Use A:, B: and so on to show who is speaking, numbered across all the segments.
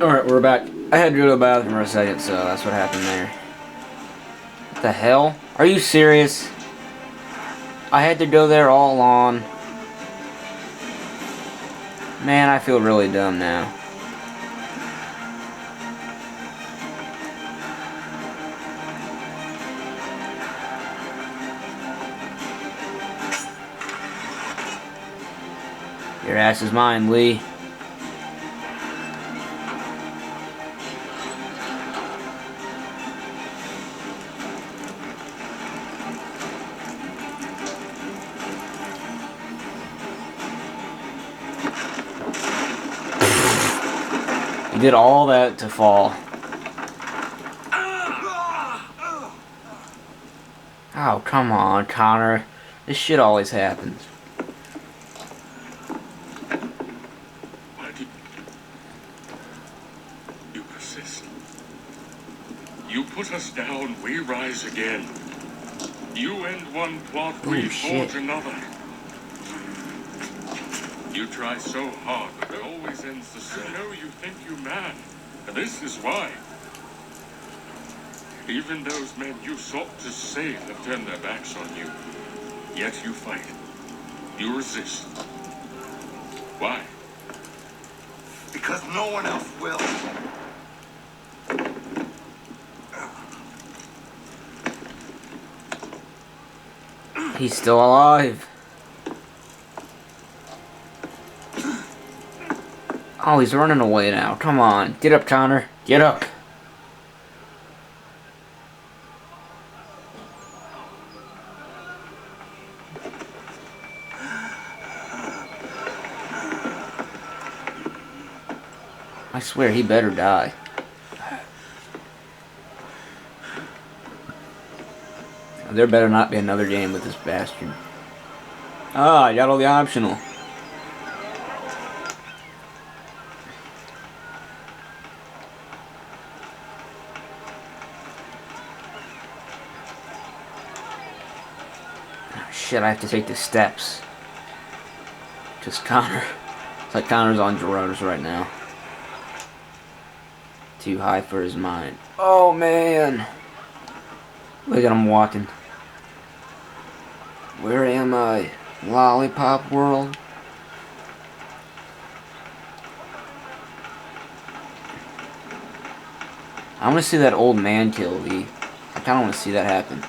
A: Alright, we're back. I had to go to the bathroom for a second, so that's what happened there. What the hell? Are you serious? I had to go there all along. Man, I feel really dumb now. Your ass is mine, Lee. You did all that to fall. Oh, come on, Connor. This shit always happens.
B: You persist. You put us down, we rise again. You end one plot, we forge another. You try so hard, but it always ends the same. I know you think you mad, and this is why. Even those men you sought to save have turned their backs on you. Yet you fight. You resist. Why?
C: Because no one else will.
A: He's still alive. Oh, he's running away now. Come on. Get up, Connor. Get up. I swear he better die. There better not be another game with this bastard. Ah, I got all the optional. Oh, shit, I have to take the steps. Just Connor. It's like Connor's on drugs right now. Too high for his mind. Oh, man. Look at him walking. Where am I? Lollipop world? I want to see that old man kill Lee. I kind of want to see that happen.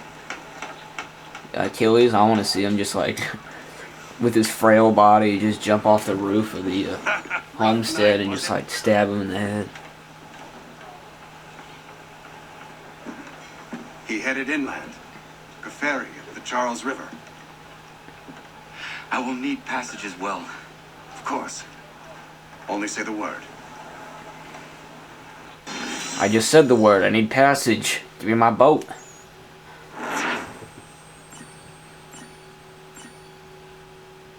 A: Achilles, I want to see him just like, with his frail body, just jump off the roof of the homestead and just like stab him in the head.
C: He headed inland, a ferry up the Charles River.
D: I will need passage as well.
C: Of course. Only say the word.
A: I just said the word. I need passage. Give me my boat.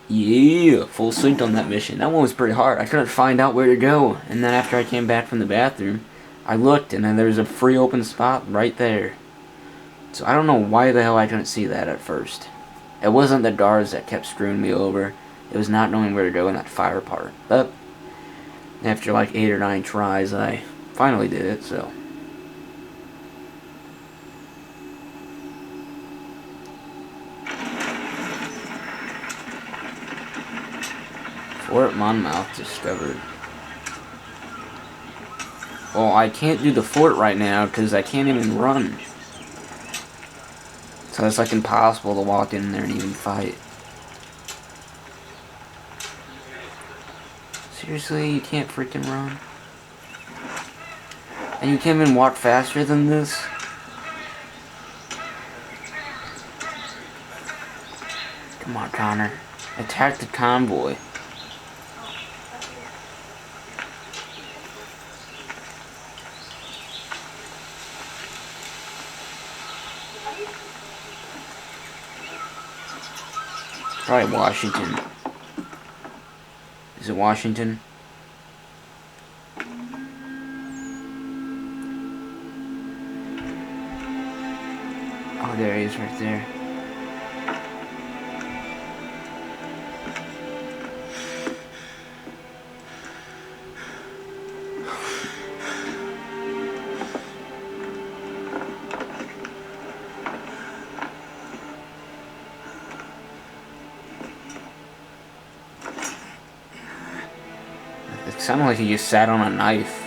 A: Yeah, full synced on that mission. That one was pretty hard. I couldn't find out where to go. And then after I came back from the bathroom, I looked and then there was a free open spot right there. So I don't know why the hell I couldn't see that at first. It wasn't the guards that kept screwing me over. It was not knowing where to go in that fire part. But after like 8 or 9 tries, I finally did it, so. Fort Monmouth discovered. Well, I can't do the fort right now because I can't even run. So it's like impossible to walk in there and even fight. Seriously, you can't freaking run? And you can't even walk faster than this? Come on, Connor. Attack the convoy. Probably Washington. Is it Washington? Oh, there he is right there. sounded like he just sat on a knife.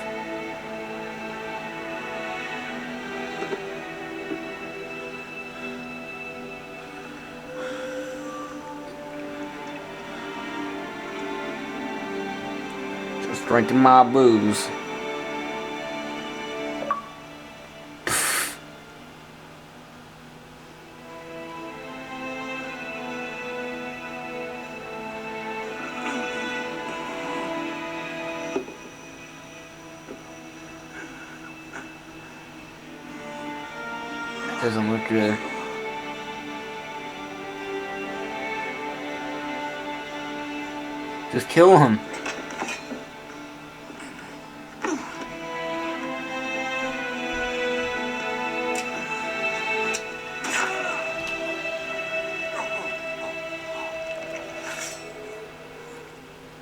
A: Just drinking my booze. Doesn't look good. Just kill him.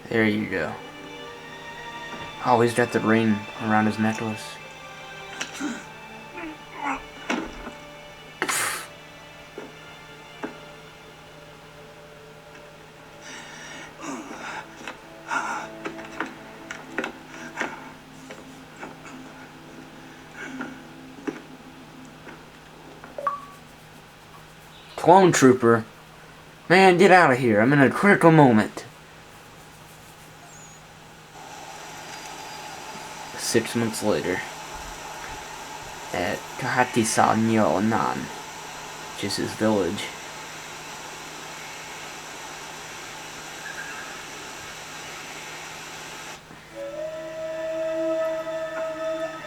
A: There you go. Oh, he's got the ring around his necklace. Clone Trooper. Man, get out of here. I'm in a critical moment. 6 months later. At Kahatisanyo-nan, which is his village.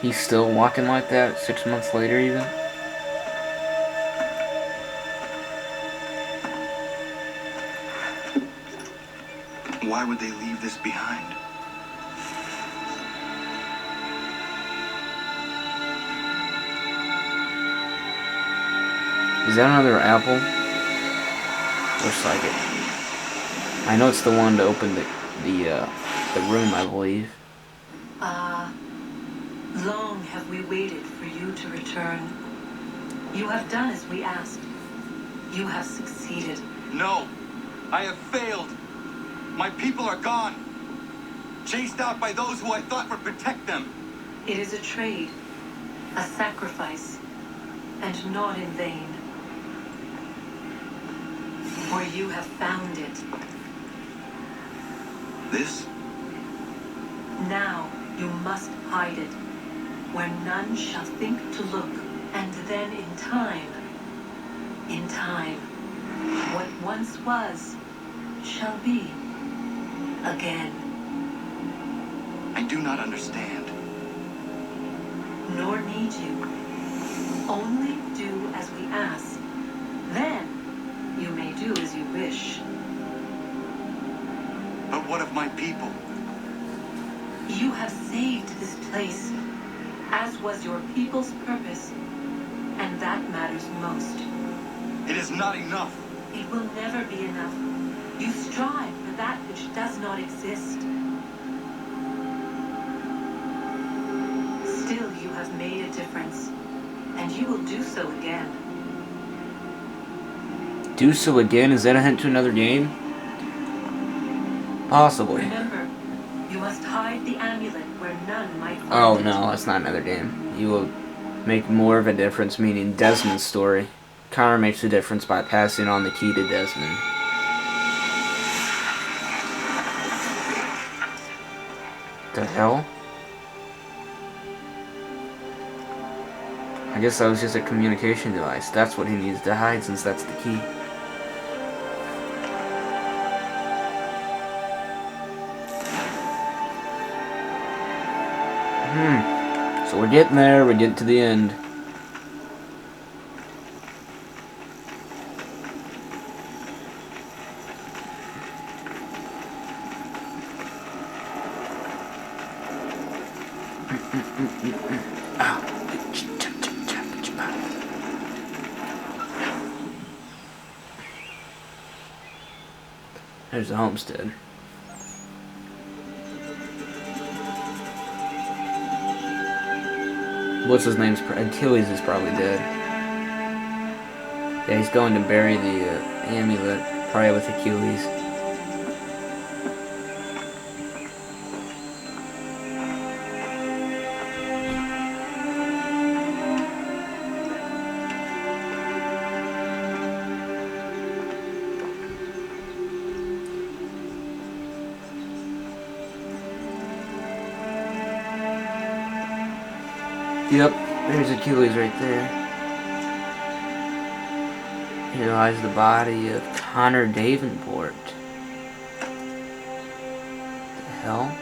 A: He's still walking like that 6 months later even?
C: Why would they leave this behind?
A: Is that another apple? Looks like it. I know it's the one to open the room, I believe.
D: Long have we waited for you to return. You have done as we asked. You have succeeded.
C: No, I have failed. My people are gone. Chased out by those who I thought would protect them.
D: It is a trade, a sacrifice, and not in vain. For you have found it.
C: This?
D: Now you must hide it, where none shall think to look, and then in time, what once was, shall be again.
C: I do not understand.
D: Nor need you. Only do as we ask. Then you may do as you wish.
C: But what of my people?
D: You have saved this place, as was your people's purpose, and that matters most.
C: It is not enough.
D: It will never be enough. You strive for that which does not exist. Still, you have made a difference, and you will do so again.
A: Do so again? Is that a hint to another game? Possibly.
D: Remember, you must hide the amulet where none might find
A: Oh
D: it.
A: no, that's not another game. You will make more of a difference, meaning Desmond's story. Connor makes a difference by passing on the key to Desmond. The hell? I guess that was just a communication device. That's what he needs to hide, since that's the key. So we're getting there, we're getting to the end. There's the homestead. What's his name's? Achilles is probably dead. Yeah, he's going to bury the amulet, probably with Achilles. Yep, there's Achilles right there. Here lies the body of Connor Davenport. What the hell?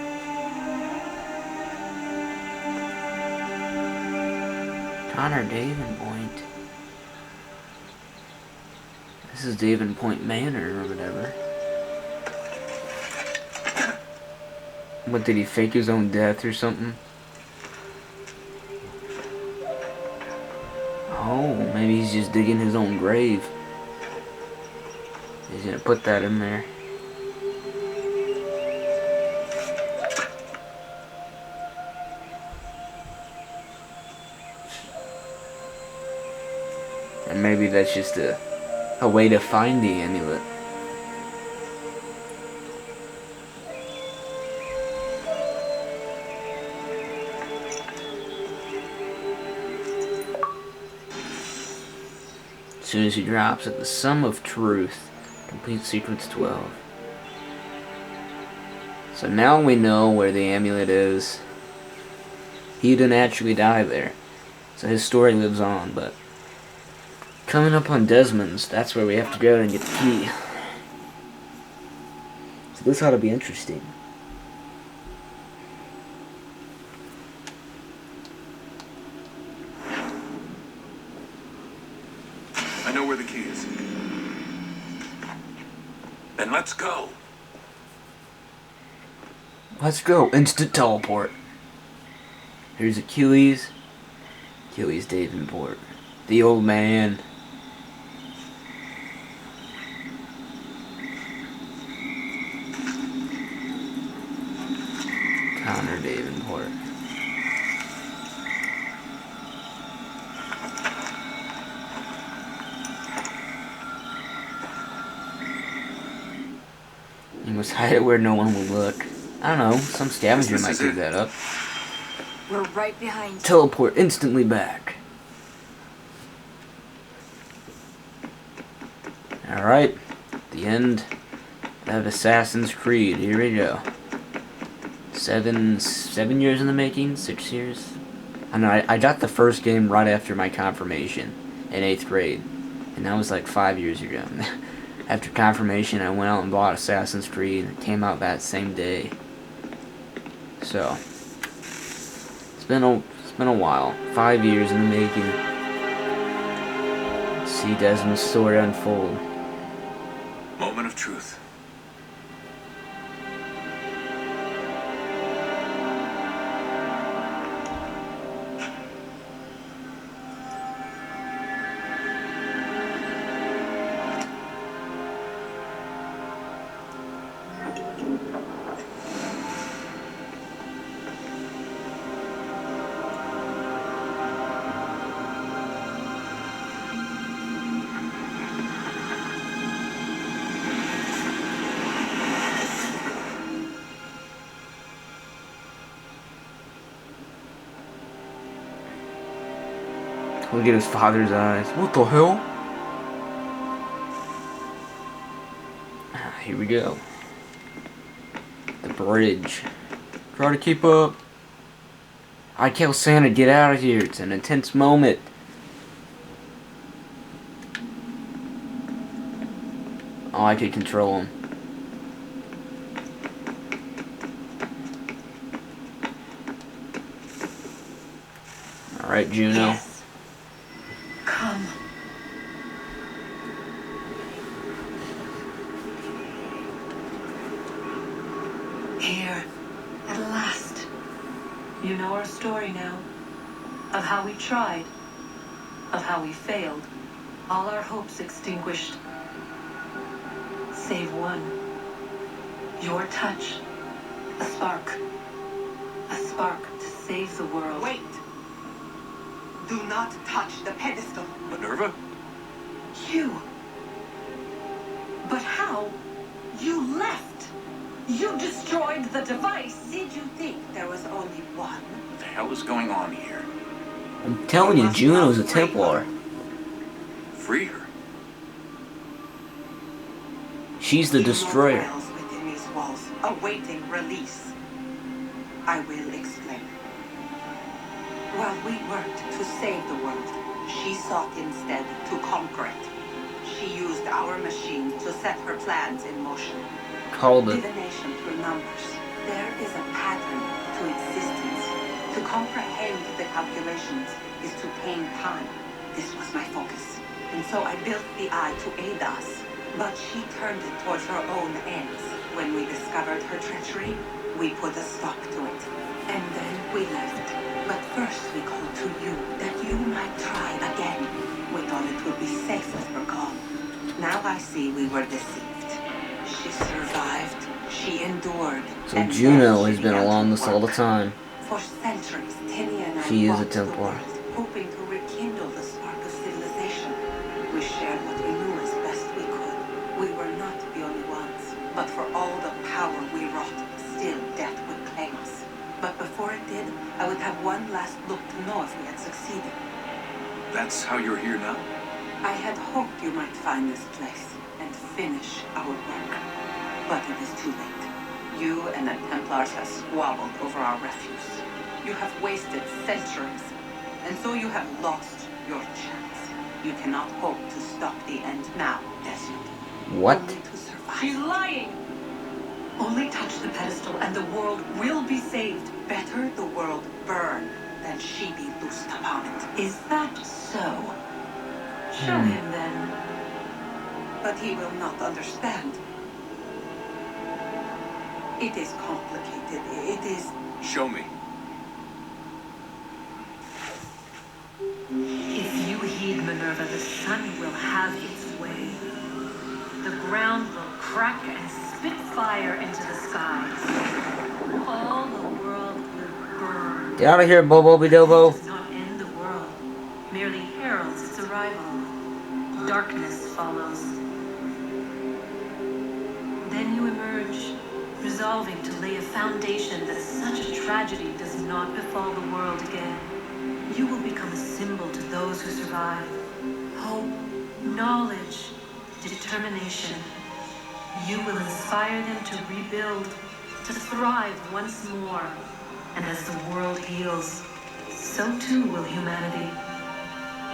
A: Connor Davenport. This is Davenport Manor or whatever. What, did he fake his own death or something? Oh, maybe he's just digging his own grave. He's gonna put that in there. And maybe that's just a way to find the amulet. As soon as he drops it, the sum of truth. Complete secrets 12. So now we know where the amulet is. He didn't actually die there. So his story lives on, but coming up on Desmond's, that's where we have to go and get the key. So this ought to be interesting.
C: I know where the key is. Then let's go.
A: Let's go. Instant teleport. Here's Achilles. Achilles Davenport. The old man. Connor Davenport. You must hide it where no one will look. I don't know, some scavenger might dig that up.
E: We're right behind you.
A: Teleport instantly back. Alright, the end of Assassin's Creed. Here we go. 7 years in the making? 6 years? I know, I got the first game right after my confirmation in 8th grade. And that was like 5 years ago. After confirmation, I went out and bought Assassin's Creed. It came out that same day. So, it's been a while. 5 years in the making. See Desmond's story unfold.
C: Moment of truth.
A: Look at his father's eyes. What the hell? Here we go. The bridge. Try to keep up. I tell Santa, get out of here. It's an intense moment. Oh, I could control him. Alright, Juno.
D: Yes. Come. Here, at last. You know our story now. Of how we tried. Of how we failed. All our hopes extinguished. Save one. Your touch. A spark. A spark to save the world.
F: Wait! Do not touch the pedestal.
C: Minerva?
D: You. But how? You left. You destroyed the device.
F: Did you think there was only one?
C: What the hell is going on here?
A: I'm telling you, Juno's a Templar.
C: Free her.
A: She's the
F: She
A: destroyer.
F: dwells within these walls, awaiting release. I will explain. While While we worked to save the world, she sought instead to conquer it. She used our machine to set her plans in motion.
A: Called it.
F: Divination through numbers. There is a pattern to existence. To comprehend the calculations is to gain time. This was my focus. And so I built the eye to aid us. But she turned it towards her own ends. When we discovered her treachery, we put a stop to it. And then we left. But first we called to you, that you might try again. We thought it would be safe with her gone. Now I see we were deceived. She survived. She endured.
A: So
F: and
A: Juno
F: then
A: has
F: she
A: been
F: began
A: along
F: to
A: this all the
F: work.
A: time.
F: For centuries, Tinia and I
A: She is a
F: walked the
A: Templar.
F: world, hoping to rekindle the spark of civilization. We shared what we knew as best we could. We were not the only ones, but for all the power we wrought, still death would claim us. But before it did, I would have one last look to know if we had succeeded.
C: That's how you're here now?
F: I had hoped you might find this place and finish our work. But it is too late. You and the Templars have squabbled over our refuse. You have wasted centuries, and so you have lost your chance. You cannot hope to stop the end now, Desmond.
A: What?
F: Only to survive.
D: She's lying! Only touch the pedestal and the world will be saved.
F: Better the world burn than she be loosed upon it.
D: Is that so? Show him then.
F: But he will not understand. It is complicated. It is...
C: Show me.
D: If you heed Minerva, the sun will have its way. The ground will crack and spit fire into the skies. All the world will burn.
A: Get out of here, Bobo Bidobo.
D: This does not end the world, merely heralds its arrival. Darkness follows. Then you emerge, resolving to lay a foundation that such a tragedy does not befall the world again. You will become a symbol to those who survive. Hope, knowledge, determination. You will inspire them to rebuild, to thrive once more. And as the world heals, so too will humanity.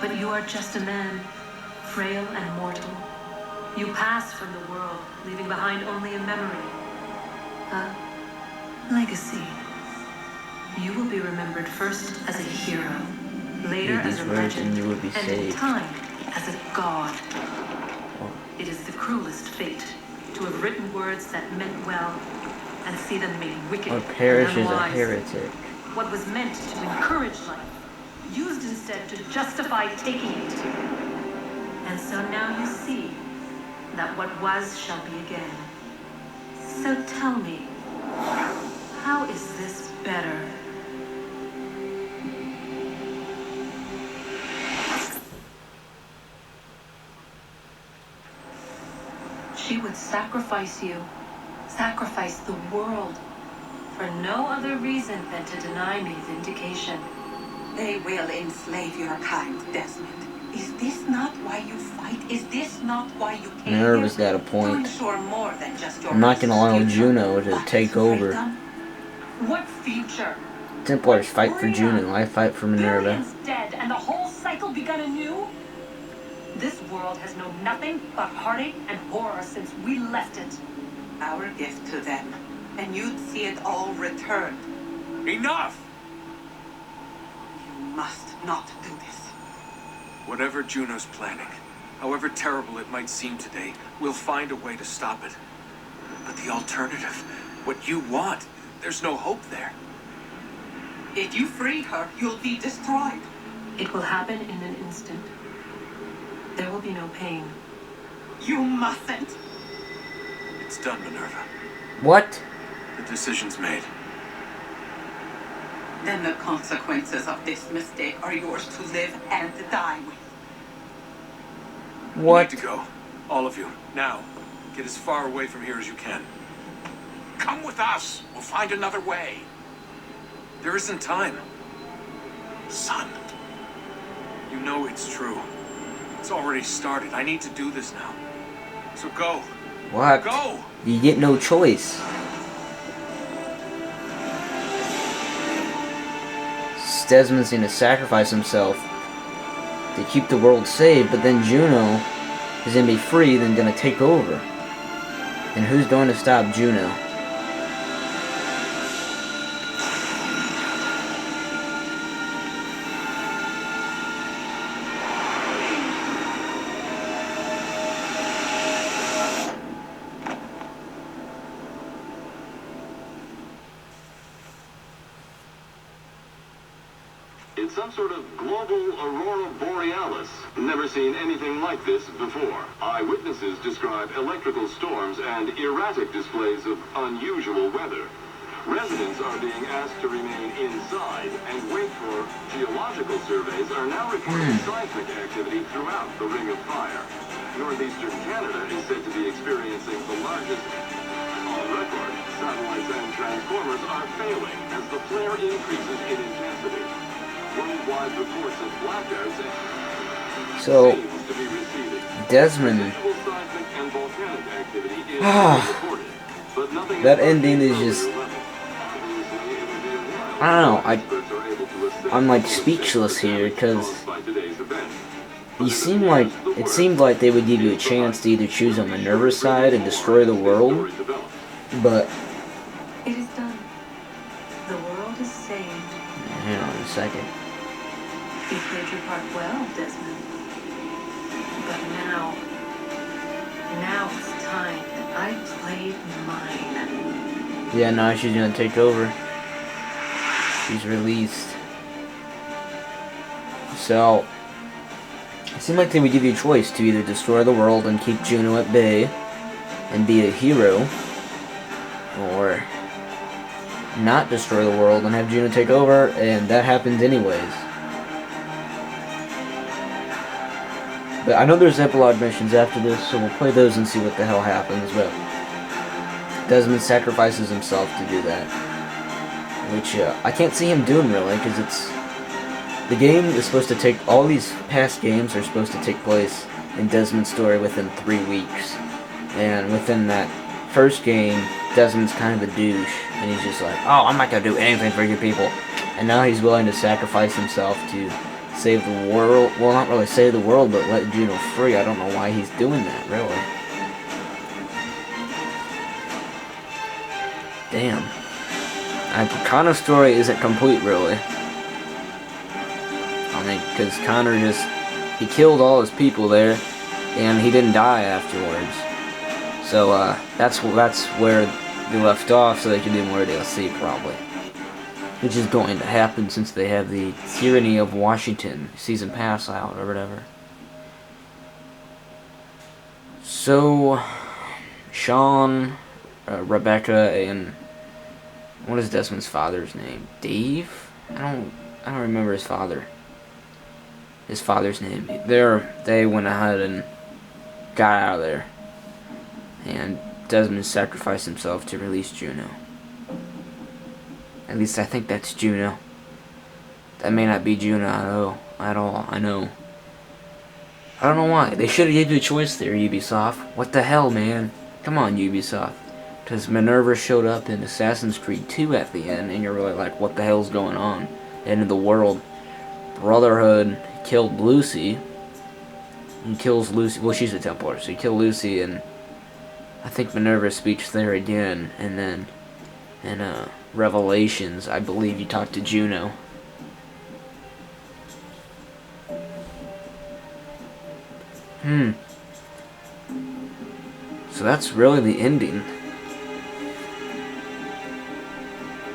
D: But you are just a man, frail and mortal. You pass from the world, leaving behind only a memory. A legacy. You will be remembered first as a hero, later
A: Read
D: as
A: these
D: a
A: words
D: legend,
A: and you will be
D: and in
A: saved.
D: time as a god. It is the cruelest fate to have written words that meant well and see them made wicked
A: Or
D: and
A: perish as a
D: unwise.
A: heretic.
D: What was meant to encourage life, used instead to justify taking it. And so now you see that what was shall be again. So tell me, how is this better? She would sacrifice you, sacrifice the world, for no other reason than to deny me vindication.
F: They will enslave your kind, Desmond. Is this not why you fight? Is this not why you came
A: Minerva's
F: here?
A: got a
F: To
A: point.
F: ensure more than just your
A: I'm not gonna allow
F: future,
A: Juno to
F: but
A: take over.
F: freedom.
D: What future?
A: Templars fight for Juno, I fight for Minerva.
D: Billions dead and the whole cycle begun anew? This world has known nothing but heartache and horror since we left it.
F: Our gift to them, and you'd see it all returned.
C: Enough!
F: You must not do this.
C: Whatever Juno's planning, however terrible it might seem today, we'll find a way to stop it. But the alternative, what you want, there's no hope there.
F: If you free her, you'll be destroyed.
D: It will happen in an instant. There will be no pain.
F: You mustn't.
C: It's done, Minerva.
A: What?
C: The decision's made.
F: Then the consequences of this mistake are yours to live and die with.
A: What?
C: You need to go. All of you. Now. Get as far away from here as you can. Come with us. We'll find another way. There isn't time. Son. You know it's true. It's already started. I need to do this now. So go.
A: What?
C: Go!
A: You get no choice. guess Desmond's going to sacrifice himself to keep the world safe, but then Juno is going to be free, then going to take over. And who's going to stop Juno?
G: It's some sort of global aurora borealis. Never seen anything like this before. Eyewitnesses describe electrical storms and erratic displays of unusual weather. Residents are being asked to remain inside and wait for geological surveys are now reporting seismic activity throughout the Ring of Fire. Northeastern Canada is said to be experiencing the largest on record. Satellites and transformers are failing as the flare increases in intensity. Worldwide reports of blackouts
A: So,
G: seems to be receding.
A: Desmond,
G: Residual seismic and volcanic activity is reported, but nothing
A: that ending is just, I don't know, I'm like speechless here, because it seemed like they would give you a chance to either choose on Minerva's side and destroy the world, but
D: It is done. The world is saved.
A: hang on a second.
D: You played your part well, Desmond. But now it's time that I played mine.
A: Yeah, now she's gonna take over. She's released. So, it seemed like they would give you a choice to either destroy the world and keep Juno at bay and be a hero, or not destroy the world and have Juno take over, and that happens anyways. But I know there's epilogue missions after this, so we'll play those and see what the hell happens, but Desmond sacrifices himself to do that. Which, I can't see him doing really, because the game is supposed to take, all these past games are supposed to take place in Desmond's story within 3 weeks. And within that first game, Desmond's kind of a douche, and he's just like, oh, I'm not gonna do anything for you people. And now he's willing to sacrifice himself to save the world. Well, not really save the world, but let Juno free. I don't know why he's doing that, really. Damn. Connor's story isn't complete, really. I mean, because Connor he killed all his people there, and he didn't die afterwards. So, that's where they left off, so they can do more DLC, probably. Which is going to happen since they have the Tyranny of Washington Season Pass out, or whatever. So, Sean, Rebecca, and what is Desmond's father's name? Dave? I don't remember his father's name. They went ahead and got out of there. And Desmond sacrificed himself to release Juno. At least I think that's Juno. That may not be Juno at all. I know. I don't know why. They should have given you a choice there, Ubisoft. What the hell, man? Come on, Ubisoft. Because Minerva showed up in Assassin's Creed 2 at the end, and you're really like, what the hell's going on? End of the world. Brotherhood killed Lucy. He kills Lucy. Well, she's a Templar, so he killed Lucy, and I think Minerva's speech there again, and then in Revelations, I believe you talk to Juno. So that's really the ending.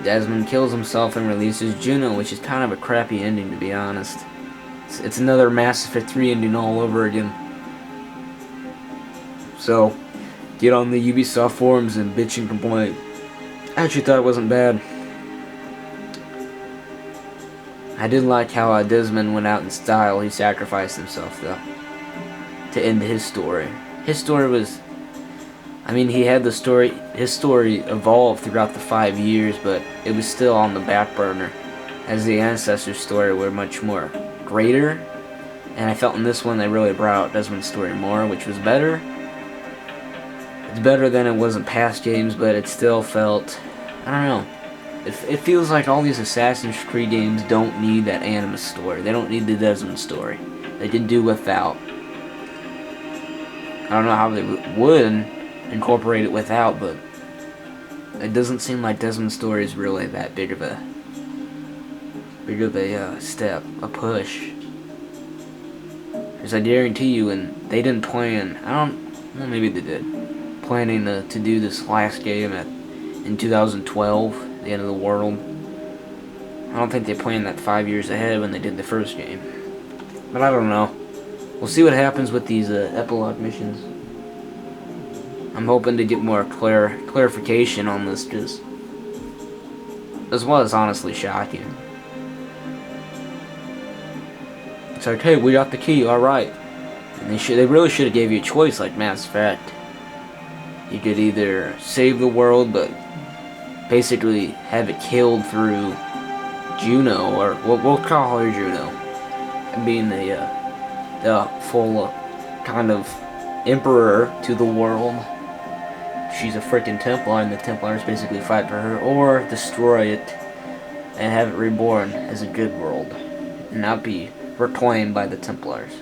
A: Desmond kills himself and releases Juno, which is kind of a crappy ending, to be honest. It's another Mass Effect 3 ending all over again. So, get on the Ubisoft forums and bitch and complain. I actually thought it wasn't bad. I did like how Desmond went out in style. He sacrificed himself, though, to end his story. His story was... I mean, he had the story... His story evolved throughout the 5 years, but it was still on the back burner, as the Ancestors' story were much more greater. And I felt in this one they really brought out Desmond's story more, which was better. It's better than it was in past games, but it still felt... I don't know. It feels like all these Assassin's Creed games don't need that Animus story. They don't need the Desmond story. They can do without. I don't know how they would incorporate it without, but it doesn't seem like Desmond's story is really that big of a step, a push. Because I guarantee you, and they didn't plan. Well, maybe they did. Planning to do this last game in 2012, the end of the world. I don't think they planned that 5 years ahead when they did the first game. But I don't know. We'll see what happens with these epilogue missions. I'm hoping to get more clarification on this, just as well as honestly shocking. It's like, hey, we got the key, alright. And they really should have gave you a choice like Mass Effect. You could either save the world, but basically have it killed through Juno, or we'll call her Juno, and being the full kind of emperor to the world. She's a freaking Templar, and the Templars basically fight for her, or destroy it and have it reborn as a good world, and not be reclaimed by the Templars.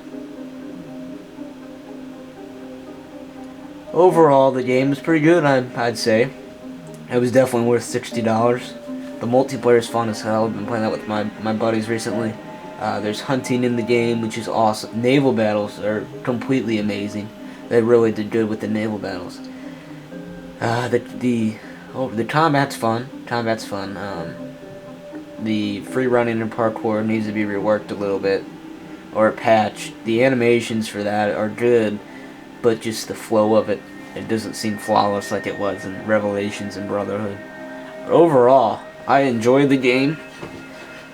A: Overall, the game is pretty good, I'd say. It was definitely worth $60. The multiplayer is fun as hell. I've been playing that with my buddies recently. There's hunting in the game, which is awesome. Naval battles are completely amazing. They really did good with the naval battles. The combat's fun. The free running and parkour needs to be reworked a little bit, or patched. The animations for that are good, but just the flow of it doesn't seem flawless like it was in Revelations and Brotherhood. But overall, I enjoyed the game,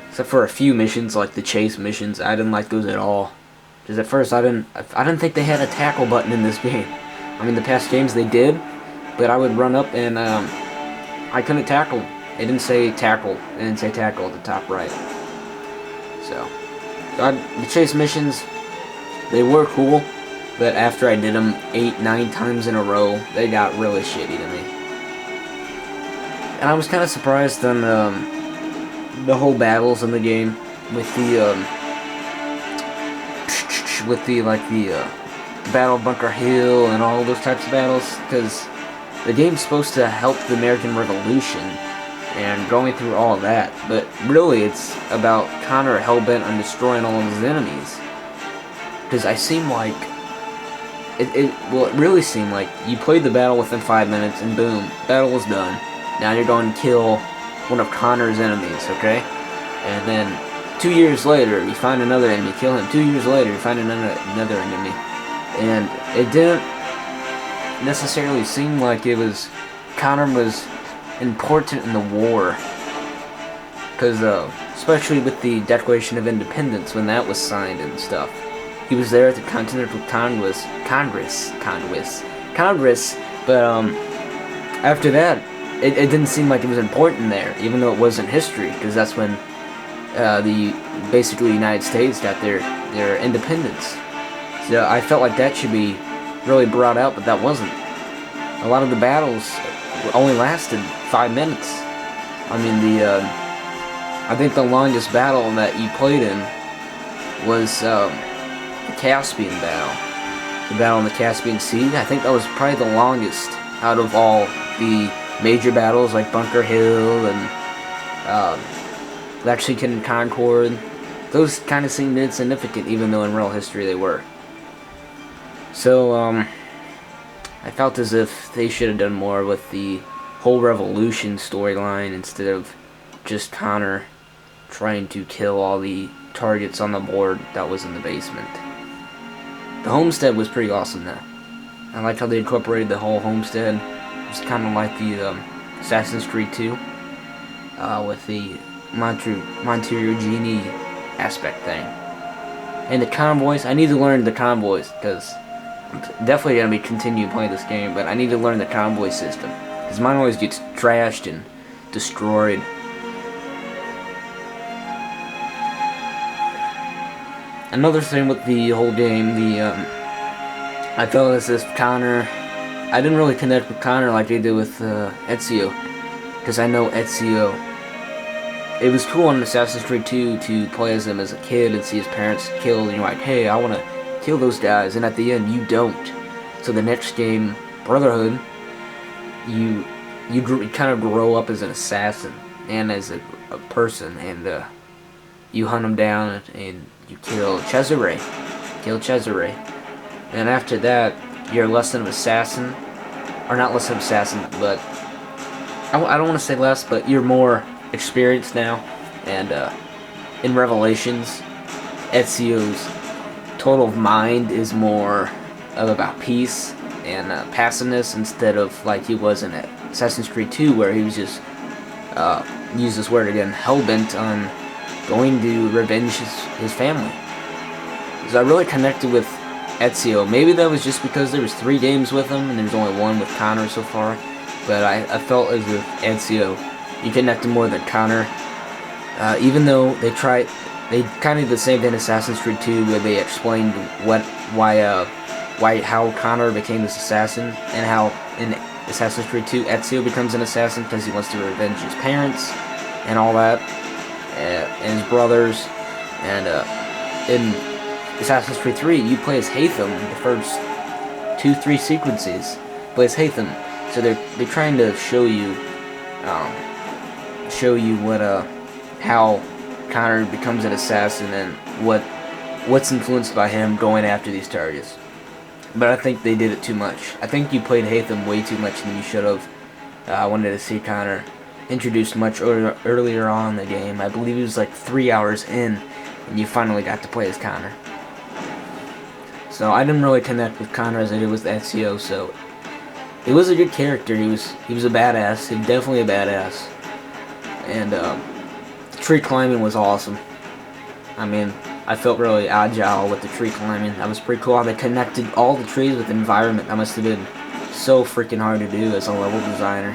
A: except for a few missions like the chase missions. I didn't like those at all, because at first I didn't think they had a tackle button in this game. I mean, the past games they did, but I would run up and I couldn't tackle. It didn't say tackle. It didn't say tackle at the top right. So the chase missions, they were cool, but after I did them 8-9 times in a row, they got really shitty to me. And I was kind of surprised on the whole battles in the game with the Battle of Bunker Hill and all those types of battles, because the game's supposed to help the American Revolution and going through all of that, but really it's about Connor hellbent on destroying all of his enemies. Because I seem like it really seemed like you played the battle within 5 minutes and boom, battle was done. Now you're going to kill one of Connor's enemies, okay? And then 2 years later, you find another enemy, kill him. 2 years later, you find another enemy. And it didn't necessarily seem like Connor was important in the war. Because, especially with the Declaration of Independence, when that was signed and stuff. He was there at the Continental Congress, but after that, it didn't seem like it was important there, even though it wasn't history, because that's when basically the United States got their independence. So I felt like that should be really brought out, but that wasn't. A lot of the battles only lasted 5 minutes. I mean, I think the longest battle that you played in was the Caspian battle. The battle in the Caspian Sea. I think that was probably the longest out of all the major battles like Bunker Hill and Lexington and Concord. Those kind of seemed insignificant, even though in real history they were. So, I felt as if they should have done more with the whole Revolution storyline instead of just Connor trying to kill all the targets on the board that was in the basement. The homestead was pretty awesome though. I liked how they incorporated the whole homestead. It was kind of like the Assassin's Creed 2 with the Monterio Genie aspect thing. And the convoys, I need to learn the convoys because I'm definitely going to be continuing playing this game, but I need to learn the convoy system because mine always gets trashed and destroyed. Another thing with the whole game, I felt as if Connor, I didn't really connect with Connor like they did with Ezio, because I know Ezio it was cool in Assassin's Creed 2 to play as him as a kid and see his parents killed, and you're like, hey, I want to kill those guys, and at the end, you don't. So the next game, Brotherhood, you kind of grow up as an assassin and as a person, and you hunt them down and you kill Cesare. And after that, you're less than an assassin, or not less than an assassin, but I don't want to say less, but you're more experienced now. And in Revelations, Ezio's total mind is more about peace and passiveness, instead of like he was in Assassin's Creed 2, where he was just, use this word again, hell-bent on going to revenge his family. So I really connected with Ezio. Maybe that was just because there was 3 games with him and there's only 1 with Connor so far, but I felt as if Ezio, you connected more than Connor. Even though they kind of did the same thing in Assassin's Creed 2, where they explained how Connor became this assassin, and how in Assassin's Creed 2 Ezio becomes an assassin because he wants to revenge his parents and all that, and his brothers. And in Assassin's Creed 3, you play as Haytham. The first 2-3 sequences play as Haytham. So they're trying to show you what how Connor becomes an assassin, and what's influenced by him going after these targets. But I think they did it too much. I think you played Haytham way too much than you should have. I wanted to see Connor introduced much earlier on in the game. I believe it was like 3 hours in, and you finally got to play as Connor. So I didn't really connect with Connor as I did with Ezio. So it was a good character. He was a badass. He was definitely a badass. And tree climbing was awesome. I mean, I felt really agile with the tree climbing. That was pretty cool how they connected all the trees with the environment. That must have been so freaking hard to do as a level designer,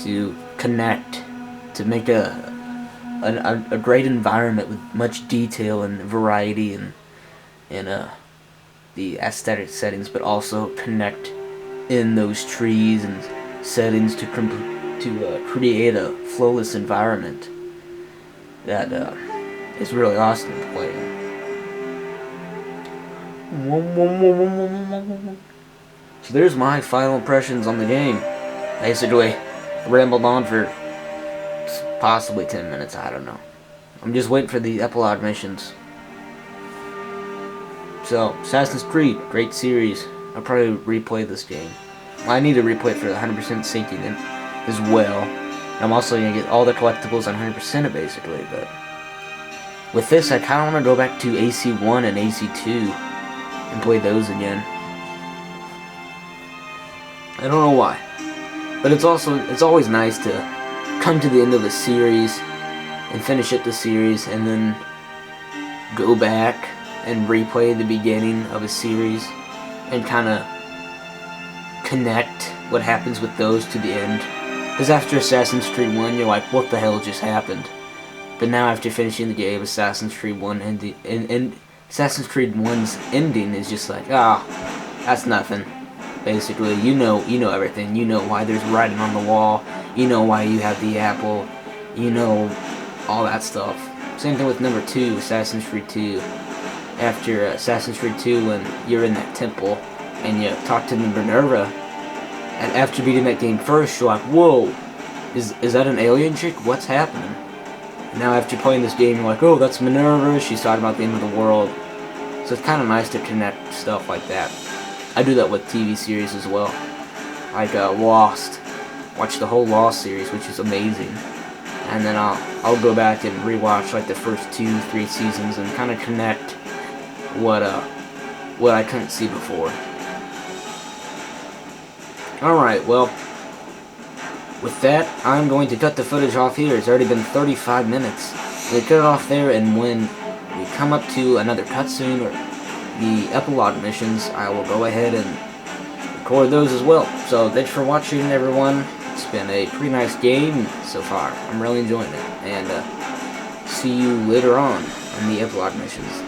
A: to connect, to make a great environment with much detail and variety and the aesthetic settings, but also connect in those trees and settings to create a flawless environment that is really awesome to play in. So there's my final impressions on the game. Basically, I rambled on for possibly 10 minutes, I don't know. I'm just waiting for the epilogue missions. So, Assassin's Creed, great series. I'll probably replay this game. I need to replay it for the 100% sinking in as well. I'm also going to get all the collectibles on 100% it basically, but with this I kind of want to go back to AC1 and AC2 and play those again. I don't know why, but it's always nice to come to the end of the series and finish up the series and then go back and replay the beginning of a series and kind of connect what happens with those to the end. Because after Assassin's Creed 1, you're like, what the hell just happened? But now after finishing the game, Assassin's Creed 1 and Assassin's Creed 1's ending is just like, that's nothing. Basically, you know everything. You know why there's writing on the wall. You know why you have the apple. You know all that stuff. Same thing with number 2, Assassin's Creed 2. After Assassin's Creed 2, when you're in that temple and you talk to Minerva, and after beating that game first, you're like, whoa, is that an alien chick? What's happening? And now after playing this game, you're like, oh, that's Minerva. She's talking about the end of the world. So it's kind of nice to connect stuff like that. I do that with TV series as well. Like Lost. Watch the whole Lost series, which is amazing. And then I'll go back and rewatch like the first 2-3 seasons and kind of connect what I couldn't see before. Alright, well, with that, I'm going to cut the footage off here. It's already been 35 minutes. We cut it off there, and when we come up to another cutscene or the epilogue missions, I will go ahead and record those as well. So, thanks for watching, everyone. It's been a pretty nice game so far. I'm really enjoying it. And see you later on in the epilogue missions.